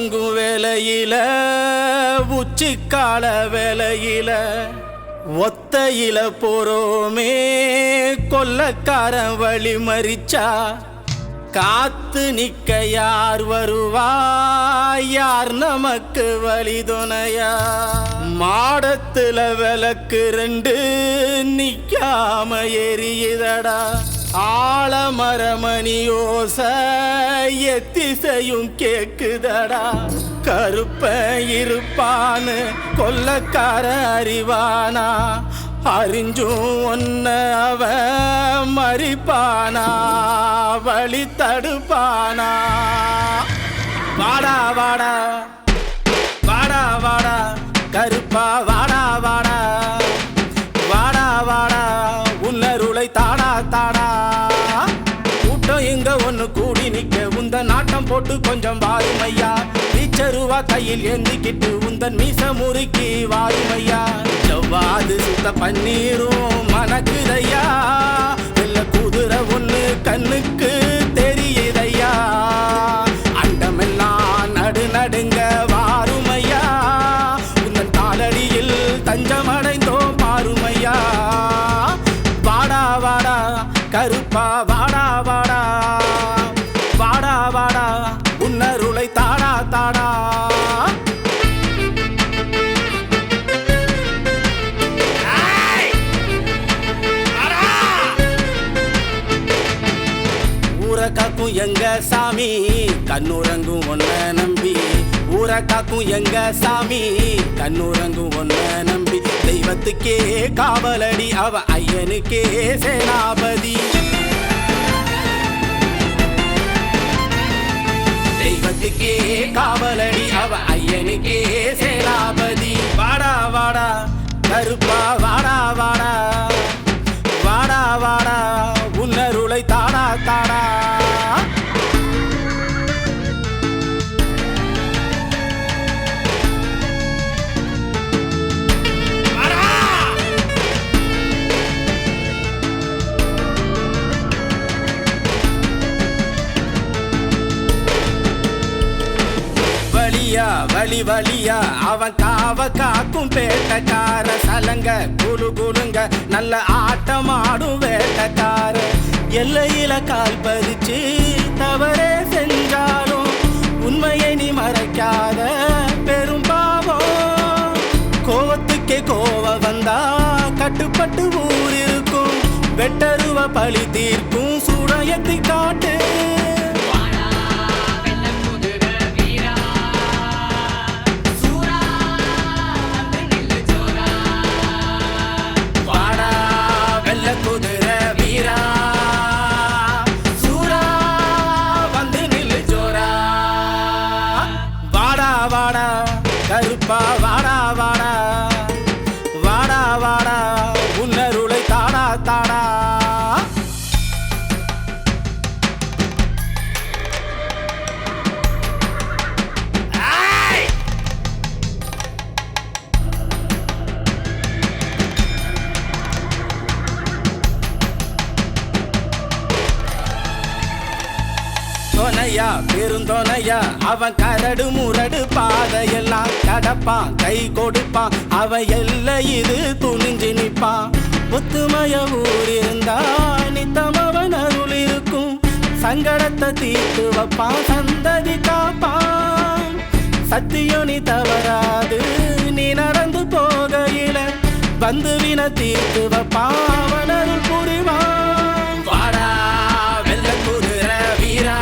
உறங்கும் வேலையில உச்சிக்கால வேலையில ஒத்தையில போறோமே கொல்லக்காரன் வழி மறிச்சா காத்து நிக்க யார் வருவா யார் நமக்கு வழி துணையா மாடத்துல விளக்கு ரெண்டு நிக்காம எரியுதடா ஆலமரமணி ஓச எத்திசையும் கேக்குதடா கருப்ப இருப்பான்னு கொல்லக்கார அறிவானா அறிஞ்சும் ஒன்ன அவ மறிப்பானா வழி தடுப்பானா வாடா வாடா வாடா வாடா கருப்பா வாடா வாடா வாடா வாடா உன்னருளை தாடா தாடா கூட்டம் இங்க ஒண்ணு கூடி நிக்க உந்தன் நாட்டம் போட்டு கொஞ்சம் வாருமையா வீச்சருவா கையில் ஏந்திக்கிட்டு உந்தன் மீச முறுக்கி வாருமையா செவ்வாது சுத்த பன்னீரும் மணக்குதையா வெள்ள குதிரை ஒண்ணு கண்ணுக்கு தெரியுதையா அண்டமெல்லாம் நடு நடுங்க வாருமையா உந்தன் காலடியில் தஞ்சமடைந்தோம் பாருமையா வாடா வாடா கருப்பா வாடா வாடா வாடா வாடா உன்னருளை தாடா தாடா ஊரை காக்கும் எங்க சாமி கண்ணுறங்கும் ஒன்ன நம்பி ஊரை காக்கும் எங்க சாமி கண்ணுறங்கும் ஒன்ன நம்பி தெய்வத்துக்கே காவலடி அவ ஐயனுக்கே சேனாபதி தெய்வத்துக்கே காவலடி அவ ஐயனுக்கே சேனாபதி வாடா வாடா கருப்பா வாடா வாடா வாடா வாடா உன்னருளை தாடா தாடா வழி வழியா அவன் காவ காக்கும் பேட்டக்கார சலங்க குழு குழுங்க நல்ல ஆட்டமாடும் வேட்டக்கார எல்லையில கால் பதிச்சு தவறே செஞ்சாலும் உண்மையை நீ மறைக்காத பெரும் பாவம் கோவத்துக்கே கோவ வந்தா கட்டுப்பட்டு ஊர் இருக்கும் வெட்டருவ பழி தீர்க்கும் சூடயத்தை காட்டு குதிரை வீரா சூரா வந்து நில்லு ஜோரா வாடா வாடா கருப்பா வாடா வாடா வாடா வாடா உன்னருளை தாடா தாடா தொனையா பெருந்தொனையா அவன் கரடு முரடு பாதையெல்லாம் கடப்பான் கை கொடுப்பான் அவன் எல்லை இது துணிஞ்சு நிற்பான் ஒத்துமைய ஊர் இருந்தா நித்தமவன் அருள் இருக்கும் சங்கடத்தை தீர்த்து வைப்பான் சந்ததி காப்பான் சத்தியம் நீ தவறாது நீ நடந்து போகையில வந்து வின தீர்த்து வைப்பான் அவன் அருள் புரிவான் வாடா வெள்ள குதிரை வீரா